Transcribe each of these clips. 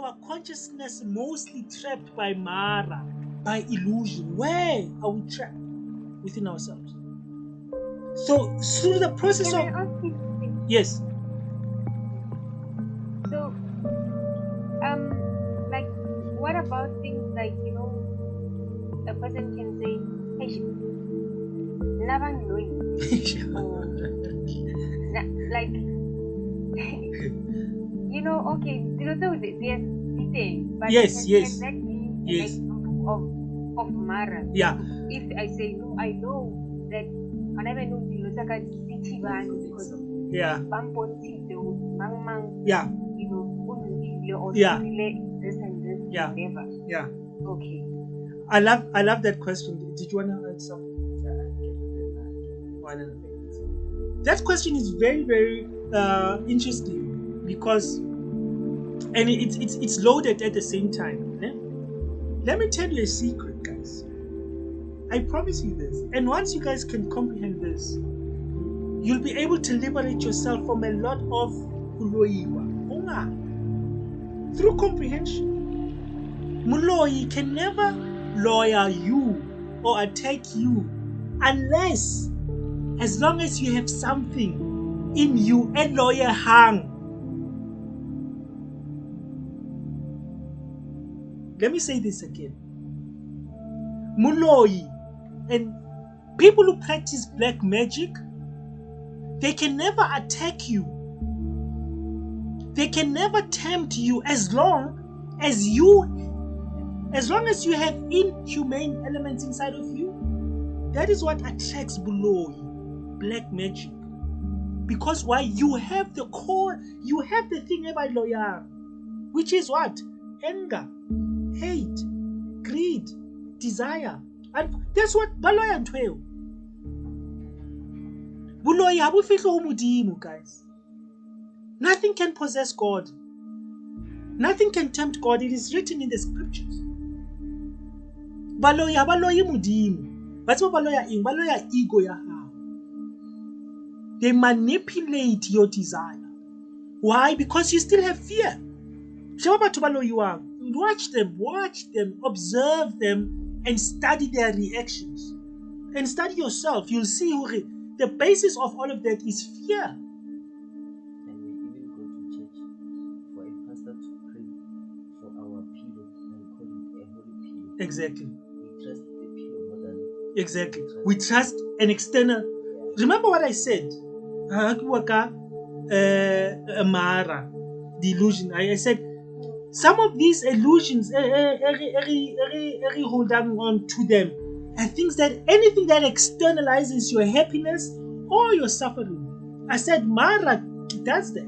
our consciousness mostly trapped by Mara, by illusion? Where are we trapped within ourselves? So through the process Can of I ask you something? yes, So, like, what about things like, a person can say, hey, never knowing, or like, okay, so there's detail, but yes, yes, can that be an yes, example of Mara? yeah. If I say, no, I know that I never know the Osaka city because of Yeah, Bampon Mang, yeah, or yeah, this and this, yeah, whatever. yeah. Okay. I love that question. Did you want to add something? That question is very, very interesting because, and it's loaded at the same time. Eh? Let me tell you a secret, guys. I promise you this. And once you guys can comprehend this, you'll be able to liberate yourself from a lot of kuloiwa. Through comprehension. Moloi can never lawyer you or attack you unless, as long as you have something in you, a lawyer hang. Let me say this again. Moloi and people who practice black magic, they can never attack you. They can never tempt you as long as you have inhumane elements inside of you. That is what attracts Moloi, black magic. Because why? You have the core, you have the thing about lawyer, which is what? Anger, hate, greed, desire. And that's what baloya ntweo. Moloi ha bo fihle ho Modimo, guys. Nothing can possess God. Nothing can tempt God. It is written in the scriptures. Baloya Modimo. That's what baloya ego ya hao. They manipulate your desire. Why? Because you still have fear. Watch them, observe them, and study their reactions. And study yourself. You'll see the basis of all of that is fear. And we even go to church for a pastor to pray for our pillow and call it a holy pillow. Exactly. We trust the pillow more than exactly. We trust an external. Remember what I said? Mara, the illusion. I said some of these illusions, hold on to them, and anything that externalizes your happiness or your suffering. I said Mara does that.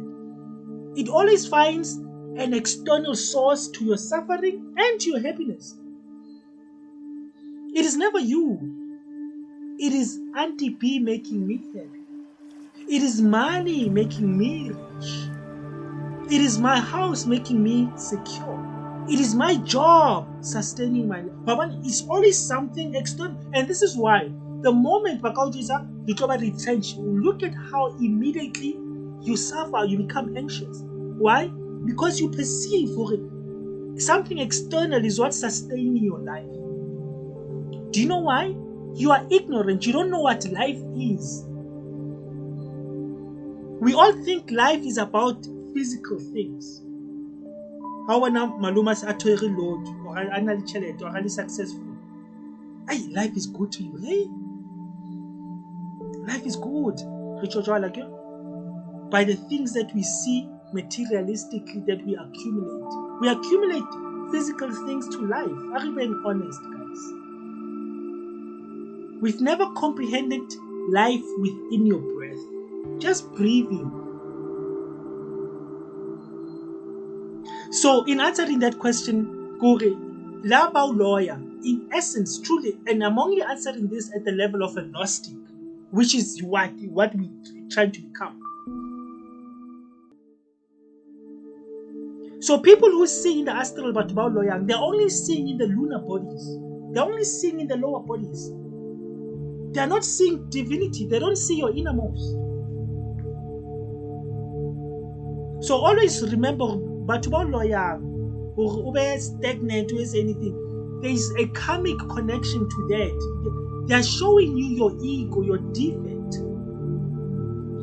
It always finds an external source to your suffering and to your happiness. It is never you. It is Auntie B making me happy. It is money making me rich. It is my house making me secure. It is my job sustaining my life. But it's always something external. And this is why the moment you retrench, look at how immediately you suffer, you become anxious. Why? Because you perceive something external is what's sustaining your life. Do you know why? You are ignorant. You don't know what life is. We all think life is about physical things. How when malumas are load or are successful. Hey, life is good to you. Hey, life is good. By the things that we see materialistically that we accumulate. We accumulate physical things to life. Are we being honest, guys? We've never comprehended life within your breath. Just breathing. So, in answering that question, Kore, Labao lawyer, in essence, truly, and I'm only answering this at the level of a Gnostic, which is what we try to become. So, people who see in the astral Batubao lawyer, they're only seeing in the lunar bodies. They're only seeing in the lower bodies. They are not seeing divinity. They don't see your innermost. So always remember, Batubao lawyer, or ube stagnant or anything. There is a karmic connection to that. They are showing you your ego, your defect.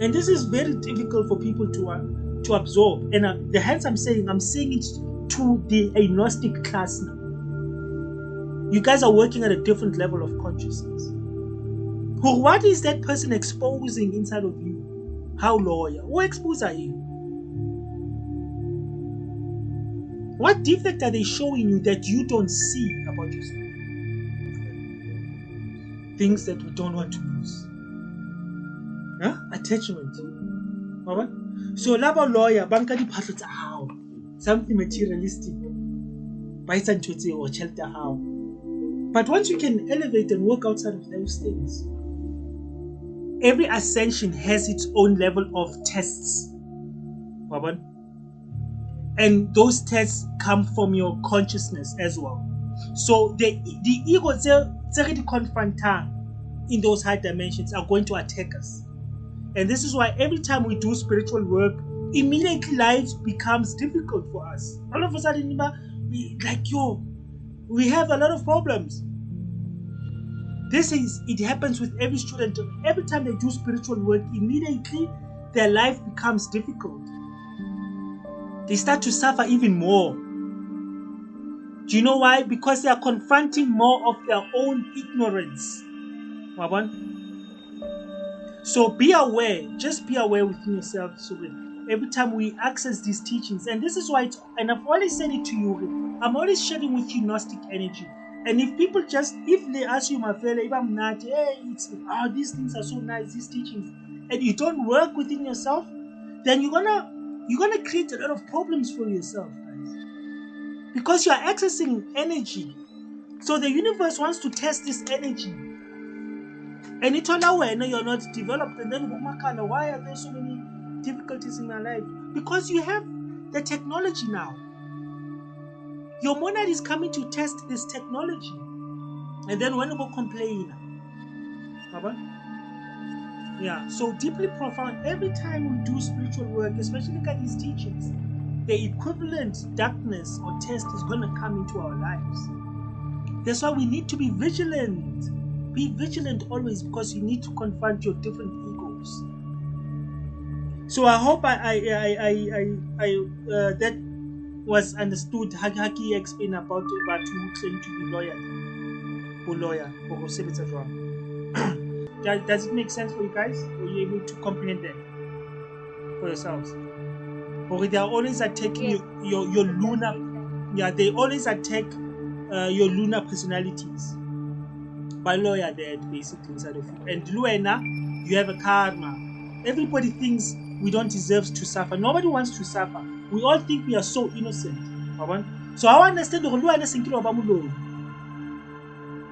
And this is very difficult for people to absorb. And hence I'm saying it to the agnostic class now. You guys are working at a different level of consciousness. What is that person exposing inside of you? How lawyer? What expose are you? What defect are they showing you that you don't see about yourself? Things that we don't want to lose. Huh? Attachment. So laba lawyer, banka di phatlo tsa hao. Something materialistic. Buy something or shelter how. But once you can elevate and work outside of those things, every ascension has its own level of tests. And those tests come from your consciousness as well. So the ego confronting in those high dimensions are going to attack us. And this is why every time we do spiritual work, immediately life becomes difficult for us. All of a sudden, we have a lot of problems. It happens with every student. Every time they do spiritual work, immediately their life becomes difficult. They start to suffer even more. Do you know why? Because they are confronting more of their own ignorance. So be aware. Just be aware within yourself. So every time we access these teachings, and this is why, and I've always said it to you, I'm always sharing with you Gnostic energy. And if they ask you, my fellow, if I'm not, hey, these things are so nice, these teachings, and you don't work within yourself, then you're gonna create a lot of problems for yourself, guys. Because you are accessing energy. So the universe wants to test this energy. And it's all aware, you're not developed, and then why are there so many difficulties in my life? Because you have the technology now. Your monad is coming to test this technology. And then when you complain, yeah, so deeply profound. Every time we do spiritual work, especially look at these teachings, the equivalent darkness or test is going to come into our lives. That's why we need to be vigilant. Be vigilant always, because you need to confront your different egos. So I hope that was understood. Haki explained about who claim to be lawyer, Does it make sense for you guys? Are you able to comprehend that for yourselves? Or they are always attacking your lunar. Yeah, they always attack your lunar personalities. By lawyer, that basically inside of you. And Luena, you have a karma. Everybody thinks we don't deserve to suffer. Nobody wants to suffer. We all think we are so innocent. So I understand the Luena.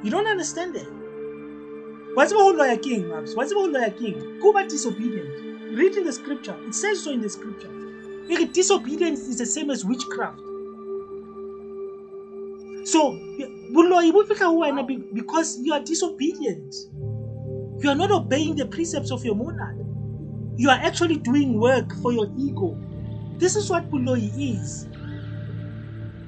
You don't understand that. What's about lawyer king, Maps? What's about lawyer king? Go back disobedient. Read in the scripture. It says so in the scripture. Disobedience is the same as witchcraft. So, because you are disobedient, you are not obeying the precepts of your monad. You are actually doing work for your ego. This is what Moloi is.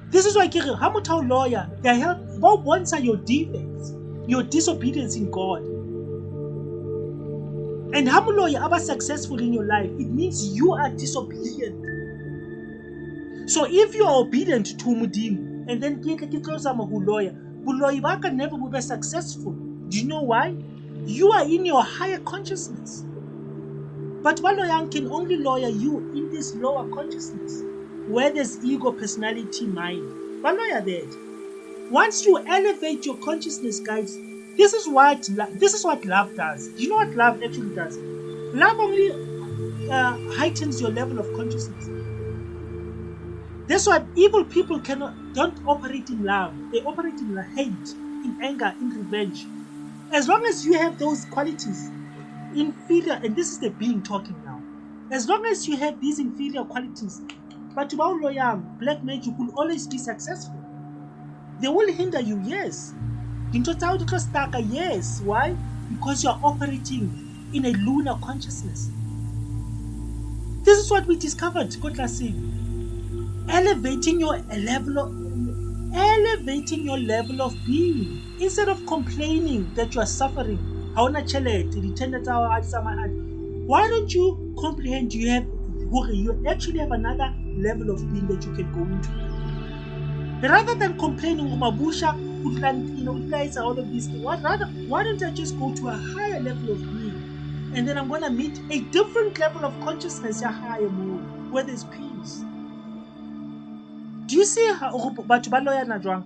This is why Hamutao lawyer, they help. What ones are your defects? Your disobedience in God. And how lawyer are successful in your life? It means you are disobedient. So if you are obedient to Mudim, and then lawyer can never be successful. Do you know why? You are in your higher consciousness. But Waloyan can only lawyer you in this lower consciousness, where there's ego, personality, mind. Waloya that. Once you elevate your consciousness, guys, this is what love does. Do you know what love actually does? Love only heightens your level of consciousness. That's why evil people don't operate in love. They operate in hate, in anger, in revenge. As long as you have those qualities, inferior, and this is the being talking now. As long as you have these inferior qualities, but black magic will always be successful. They will hinder you, yes. Yes. Why? Because you are operating in a lunar consciousness. This is what we discovered, Kotla Singh. elevating your level of being instead of complaining that you are suffering. Why don't you comprehend you actually have another level of being that you can go into? Rather than complaining, Mabusha, all of these things, why don't I just go to a higher level of being? And then I'm going to meet a different level of consciousness, a higher mood, where there's peace. Do you see how batho ba loyana jwang?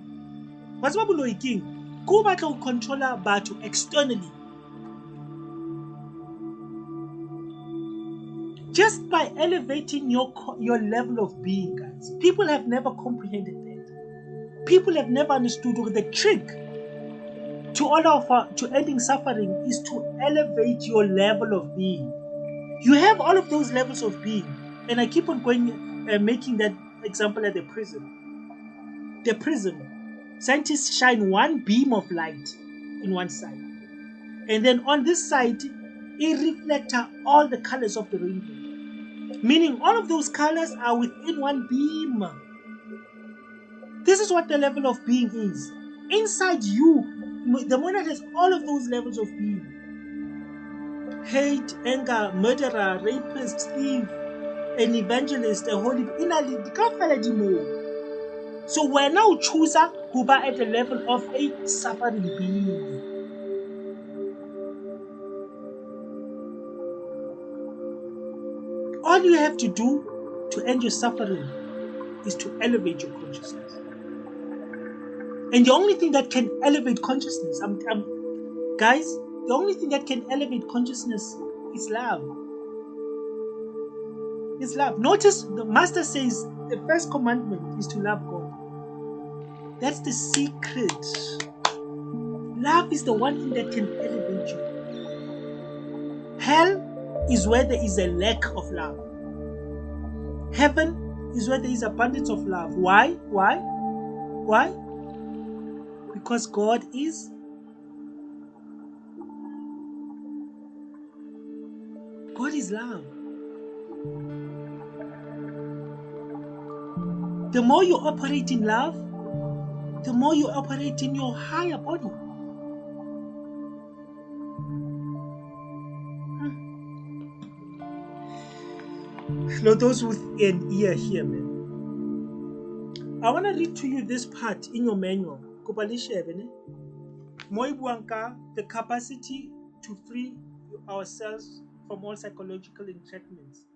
What's ba boloi keng? Go batla go controller batho externally. Just by elevating your level of being, guys. People have never comprehended that. People have never understood the trick to ending suffering is to elevate your level of being. You have all of those levels of being, and I keep on going, making that example at the prism. The prism, scientists shine one beam of light in one side, and then on this side, it reflects all the colors of the rainbow. Meaning, all of those colors are within one beam. This is what the level of being is. Inside you, the one that has all of those levels of being: hate, anger, murderer, rapist, thief, an evangelist, a holy. So we're now choosing who are at the level of a suffering being. All you have to do to end your suffering is to elevate your consciousness. And the only thing that can elevate consciousness, guys, the only thing that can elevate consciousness is love. It's love. Notice the Master says the first commandment is to love God. That's the secret. Love is the one thing that can elevate you. Hell is where there is a lack of love. Heaven is where there is abundance of love. Why? Because God is love. The more you operate in love, the more you operate in your higher body. Those with an ear here, man. I want to read to you this part in your manual. The capacity to free ourselves from all psychological entrapments.